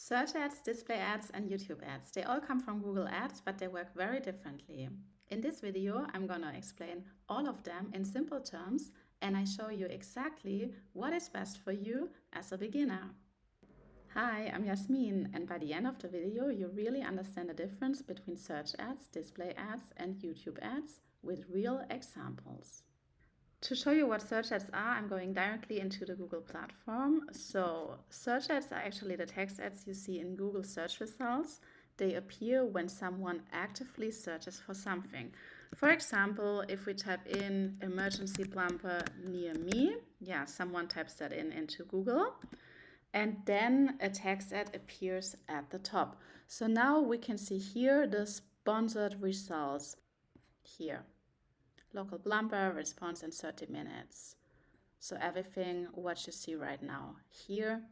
Search ads, display ads, and YouTube ads. They all come from Google Ads, but they work very differently. In this video, I'm gonna explain all of them in simple terms, and I show you exactly what is best for you as a beginner. Hi, I'm Jasmin, and by the end of the video, you really understand the difference between search ads, display ads, and YouTube ads with real examples. To show you what search ads are, I'm going directly into the Google platform. So search ads are actually the text ads you see in Google search results. They appear when someone actively searches for something. For example, if we type in emergency plumber near me, someone types that into Google, and then a text ad appears at the top. So now we can see here the sponsored results here. Local plumber, response in 30 minutes. So everything what you see right now here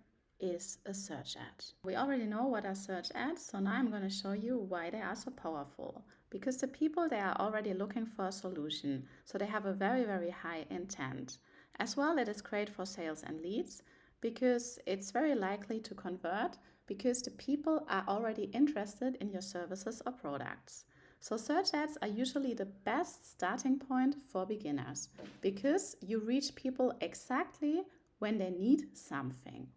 is a search ad. We already know what are search ads, so now I'm going to show you why they are so powerful. Because the people, they are already looking for a solution, so they have a very, very high intent. As well, it is great for sales and leads, because it's very likely to convert, because the people are already interested in your services or products. So search ads are usually the best starting point for beginners because you reach people exactly when they need something.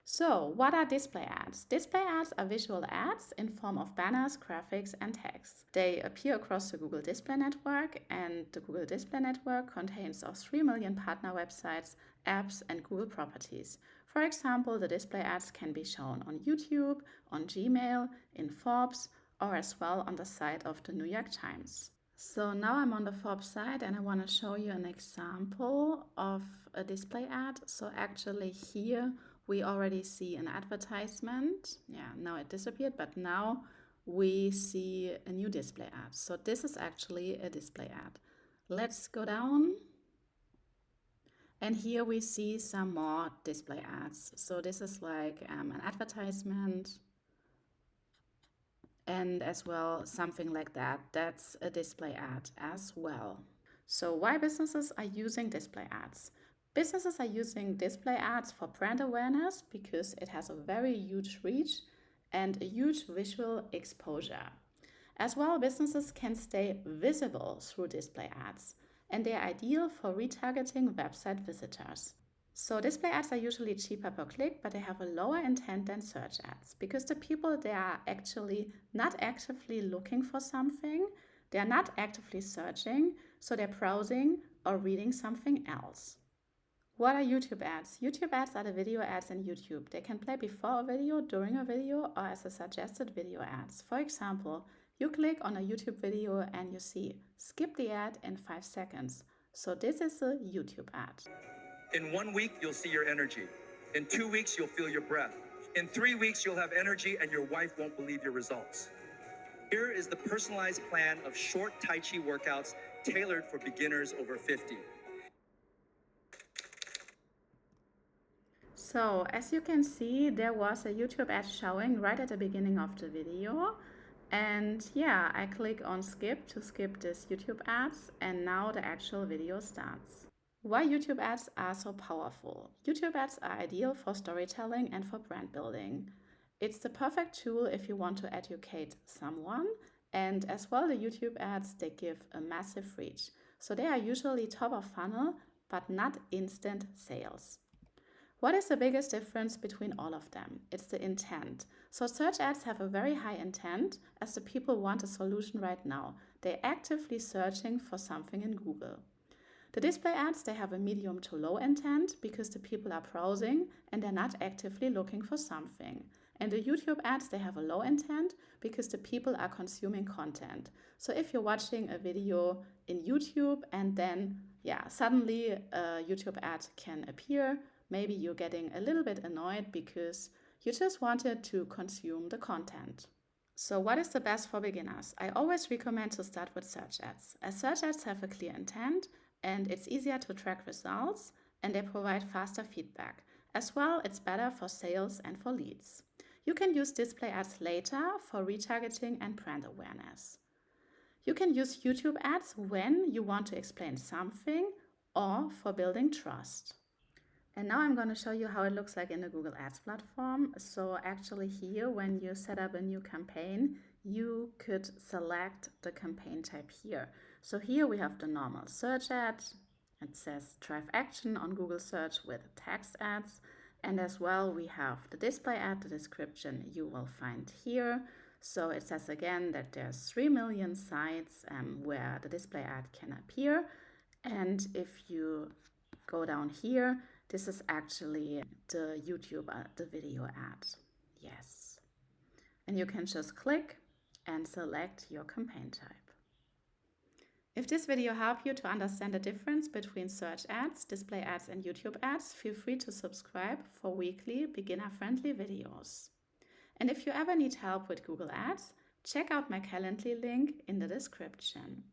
So what are display ads? Display ads are visual ads in form of banners, graphics, and text. They appear across the Google Display Network, and the Google Display Network contains 3 million partner websites, apps, and Google properties. For example, the display ads can be shown on YouTube, on Gmail, in Forbes, or as well on the site of the New York Times. So now I'm on the Forbes site and I want to show you an example of a display ad. So actually here we already see an advertisement. Now it disappeared, but now we see a new display ad. So this is actually a display ad. Let's go down. And here we see some more display ads. So this is like an advertisement. And as well, something like that. That's a display ad as well. So why businesses are using display ads? Businesses are using display ads for brand awareness because it has a very huge reach and a huge visual exposure. As well, businesses can stay visible through display ads, and they are ideal for retargeting website visitors. So display ads are usually cheaper per click, but they have a lower intent than search ads because the people, they are actually not actively looking for something. They are not actively searching, so they're browsing or reading something else. What are YouTube ads? YouTube ads are the video ads in YouTube. They can play before a video, during a video, or as a suggested video ads. For example, you click on a YouTube video and you see skip the ad in 5 seconds. So this is a YouTube ad. In 1 week, you'll see your energy. In 2 weeks, you'll feel your breath. In 3 weeks, you'll have energy and your wife won't believe your results. Here is the personalized plan of short Tai Chi workouts tailored for beginners over 50. So as you can see, there was a YouTube ad showing right at the beginning of the video. And I click on skip to skip this YouTube ads, and now the actual video starts. Why YouTube ads are so powerful? YouTube ads are ideal for storytelling and for brand building. It's the perfect tool if you want to educate someone, and as well the YouTube ads, they give a massive reach. So they are usually top of funnel, but not instant sales. What is the biggest difference between all of them? It's the intent. So search ads have a very high intent as the people want a solution right now. They're actively searching for something in Google. The display ads, they have a medium to low intent because the people are browsing and they're not actively looking for something. And the YouTube ads, they have a low intent because the people are consuming content. So if you're watching a video in YouTube and then suddenly a YouTube ad can appear, maybe you're getting a little bit annoyed because you just wanted to consume the content. So what is the best for beginners? I always recommend to start with search ads, as search ads have a clear intent and it's easier to track results and they provide faster feedback. As well, it's better for sales and for leads. You can use display ads later for retargeting and brand awareness. You can use YouTube ads when you want to explain something or for building trust. And now I'm going to show you how it looks like in the Google Ads platform. So actually here, when you set up a new campaign, you could select the campaign type here. So here we have the normal search ad. It says drive action on Google search with text ads. And as well, we have the display ad, the description you will find here. So it says again that there's 3 million sites where the display ad can appear. And if you go down here, this is actually the YouTube, the video ad. Yes. And you can just click and select your campaign type. If this video helped you to understand the difference between search ads, display ads, and YouTube ads, feel free to subscribe for weekly beginner-friendly videos. And if you ever need help with Google Ads, check out my Calendly link in the description.